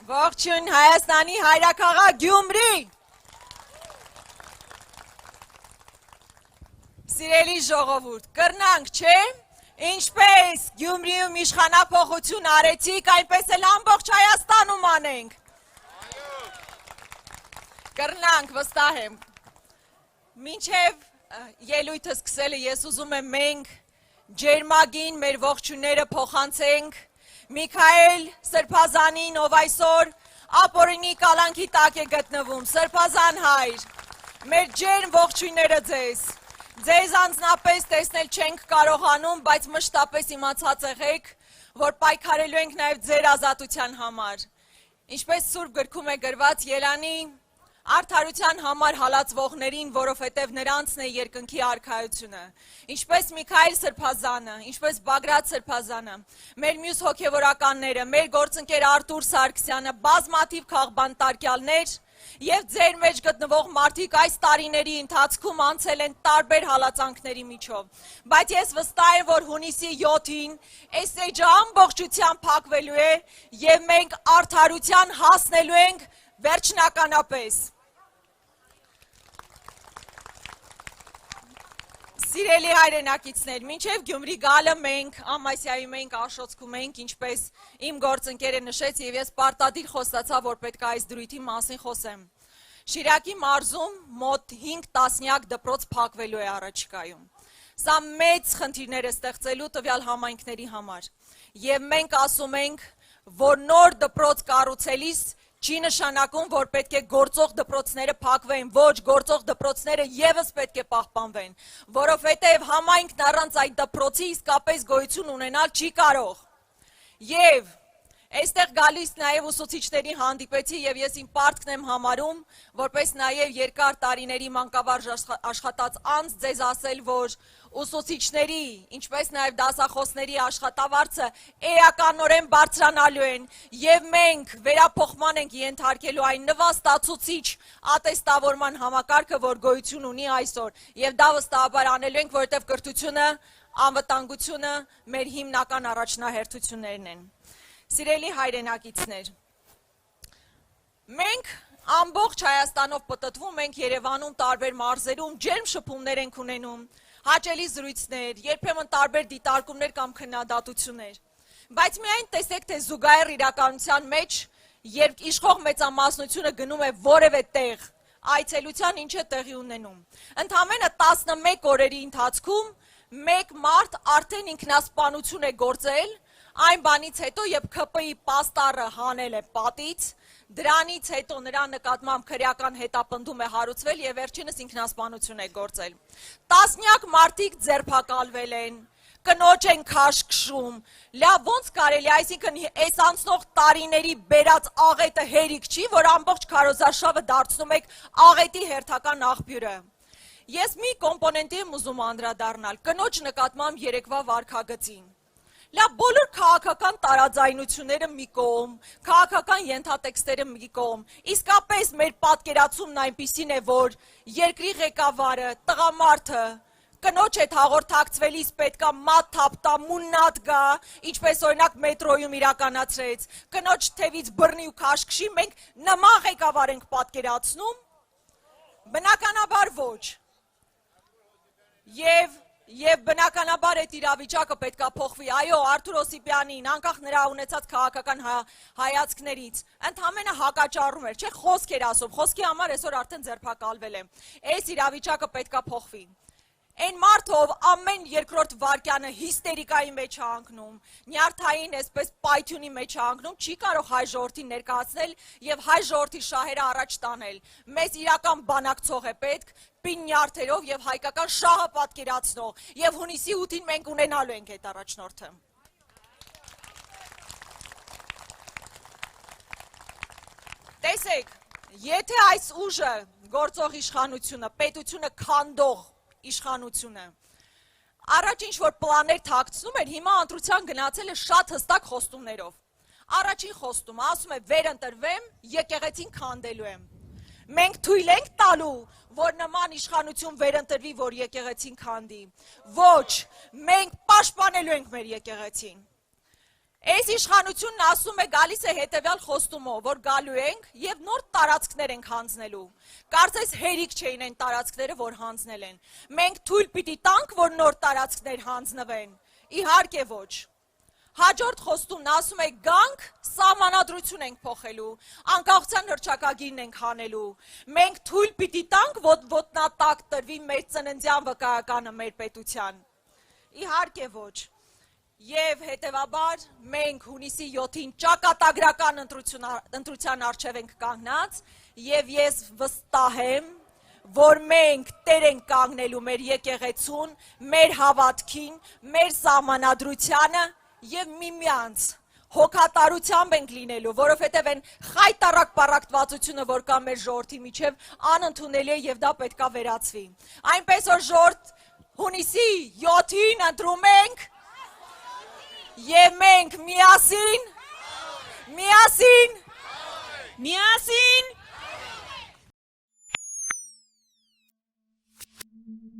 Ողջույն Հայաստանի հայրաքաղաք Գյումրի։ Սիրելի ժողովուրդ, կրնանք, չէ՞։ Ինչպես Գյումրիում իշխանափոխություն արեցիք, այնպես էլ ամբողջ Հայաստանում անենք։ Կրնանք, վստահ եմ։ Մինչև ելույթը սկսելը ես ուզում եմ մենք ջերմագին մեր ողջույնները փոխանցենք Միքայել Սրբազանին, ով այսօր ապօրինի կալանքի տակ է գտնվում, Սրբազան հայր, մեր ջերմ ողջույնները ձեզ, ձեզ անձնապես տեսնել չենք կարողանում, բայց մշտապես իմացած եղեք, որ պայքարելու ենք նաև ձեր ազատության համար, ինչպես Սուրբ գրքում է գրված Ելանի արդարության համար հալածվողներին, որովհետև նրանցն է երկնքի արքայությունը, ինչպես Միքայել Սրբազանը, ինչպես Բագրատ Սրբազանը, մեր մյուս հոգևորականները, մեր գործընկեր Արտուր Սարգսյանը, բազմաթիվ քաղբանտարկյալներ և ձեր մեջ գտնվող մարդիկ այս տարիների ընթացքում անցել են տարբեր հալածանքների միջով, բայց ես վստահ եմ, որ հունիսի 7-ին այս էջը ամբողջությամբ փակվելու է և մենք արդարության հասնելու ենք վերջնականապես։ Սիրելի հայրենակիցներ, մինչև Գյումրի գալը մենք Ամասիայում ենք, Աշոցքում ենք, ինչպես իմ գործընկերը նշեց և ես պարտադիր խոստացա, որ պետք է այս դրույթի մասին խոսեմ։ Շիրակի մարզում մոտ 5 տասնյակ դպրոց փակվելու է առաջիկայում։ Սա մեծ խնդիրներ է ստեղծելու տվյալ համայնքների համար։ Եվ մենք ասում ենք, որ նոր դպրոց կառուցելիս չի նշանակում, որ պետք է գործող դպրոցները փակվեն, ոչ, գործող դպրոցները ևս պետք է պահպանվեն, որովհետև համայնքն առանց այդ դպրոցի իսկապես գոյություն ունենալ չի կարող։ Եվ այստեղ գալիս նաև ուսուցիչների հանդիպեցի և ես իմ պարտքն եմ համարում, որպես նաև երկար տարիների մանկավարժ աշխատած անձ ձեզ ասել, որ ուսուցիչների, ինչպես նաև դասախոսների աշխատավարձը էականորեն բարձրանալու են և մենք վերափոխման ենք ենթարկելու այն նվաստացուցիչ ատեստավորման համակարգը, որ գոյություն ունի այսօր և դա վստահաբար անելու ենք, որովհետև կրթությունը, անվտանգությունը մեր հիմնական առաջնահերթություններն են։ Սիրելի հայրենակիցներ, մենք ամբողջ Հայաստանով պտտվում ենք Երևանում տարբեր մարզերում, ջերմ շփումներ ենք ունենում, հաճելի զրույցներ, երբեմն տարբեր դիտարկումներ կամ քննադատություններ, բայց միայն տեսեք, թե զուգահեռ իրականության մեջ, երբ իշխող մեծամասնությունը գնում է որևէ տեղ, այցելության ինչ է տեղի ունենում։ Ընդամենը 11 օրերի ընթացքում մեկ մարդ արդեն ինքնասպանություն է գործել, այն բանից հետո, երբ ՔՊ-ի պաստառը հանել է պատից, դրանից հետո նրա նկատմամբ քրեական հետապնդում է հարուցվել և վերջինս ինքնասպանություն է գործել։ Տասնյակ մարդիկ ձերբակալվել են, կնոջ են քաշքշում, լավ ոնց կարելի, այսինքն այս անցնող տարիների բերած աղետը հերիք չի, որ ամբողջ քարոզարշավը դարձնում եք աղետի հերթական աղբյուրը։ Ես մի կոմպոնենտի եմ ուզում անդրադառնալ, կնոջ նկատմամբ երեկվա վարքագծին։ Լավ, բոլոր քաղաքական տարաձայնությունները մի կողմ, քաղաքական ենթատեքստերը մի կողմ, իսկապես մեր պատկերացումն այնպիսին է, որ երկրի ղեկավարը, տղամարդը, կնոջ հետ հաղորդակցվելիս պետքա մատ թափտա, մուննատ գա, ինչպես օրինակ մետրոյում իրականացրեց, կնոջ թևից բռնի ու քաշքշի, մենք նման ղեկավար ենք պատկերացնում, բնականաբար ոչ, Եվ բնականաբար այդ իրավիճակը պետքա փոխվի, այո, Արթուր Օսիպյանին, անկախ նրա ունեցած քաղաքական հայացքներից, ընդամենը հակաճառում էր, չէ, խոսք էր ասում, խոսքի համար այսօր արդեն ձերբակալվել է, այս իրավիճակը պետքա փոխվի։ Այն մարդով ամեն երկրորդ վարկյանը հիստերիկայի մեջ է անկնում, նյարդային այսպես պայթյունի մեջ է անկնում, չի կարող հայ ժողովրդին ներկայացնել և հայ ժողովրդի շահերը առաջ տանել։ Մեզ իրական բանակցող է պետք, պին նյարդերով և հայկական շահը պատկերացնող, և հունիսի 8-ին մենք ունենալու ենք այդ առաջնորդը։ Տեսեք, եթե այս ուժը գործող իշխանությունը, պետությունը քանդող իշխանությունը, առաջ ինչ-որ պլաններ թաքցնում էր, հիմա ընտրության գնացել է շատ հստակ խոստումներով։ Առաջին խոստումը ասում է վերընտրվեմ, եկեղեցին քանդելու եմ։ Մենք թույլ ենք տալու, որ նման իշխանություն վերընտրվի, որ եկեղեցին քանդի։ Ոչ, մենք պաշտպանելու ենք մեր եկեղեցին։ Այս իշխանությունն ասում է գալիս է հետևյալ խոստումով, որ գալու ենք եւ նոր տարածքներ ենք հանձնելու։ Կարծես հերիք չէին այն տարածքները, որ հանձնել են։ Մենք թույլ պիտի տանք, որ նոր տարածքներ հանձնվեն։ Իհարկե ոչ։ Հաջորդ խոստումն ասում է գանք, սահմանադրություն ենք փոխելու, անկախության հռչակագիրն ենք հանելու։ Մենք թույլ պիտի տանք, որ ոտնատակ տրվի մեր ծննդյան վկայականը մեր պետության։ Իհարկե ոչ։ Եվ հետևաբար մենք հունիսի 7-ին ճակատագրական ընտրության առջև ենք կանգնած եւ ես վստահ եմ, որ մենք տեր ենք կանգնելու մեր եկեղեցուն, մեր հավատքին, մեր սահմանադրությանը եւ միմյանց հոգատարությամբ ենք լինելու, որովհետեւ այն խայտարակ պարակտվածությունը, որ կա մեր ժողովրդի միջև, անընդունելի է եւ դա պետքա վերացվի։ Այնպես որ ժողովուրդ հունիսի 7-ին ընտրում ենք եւ մենք միասին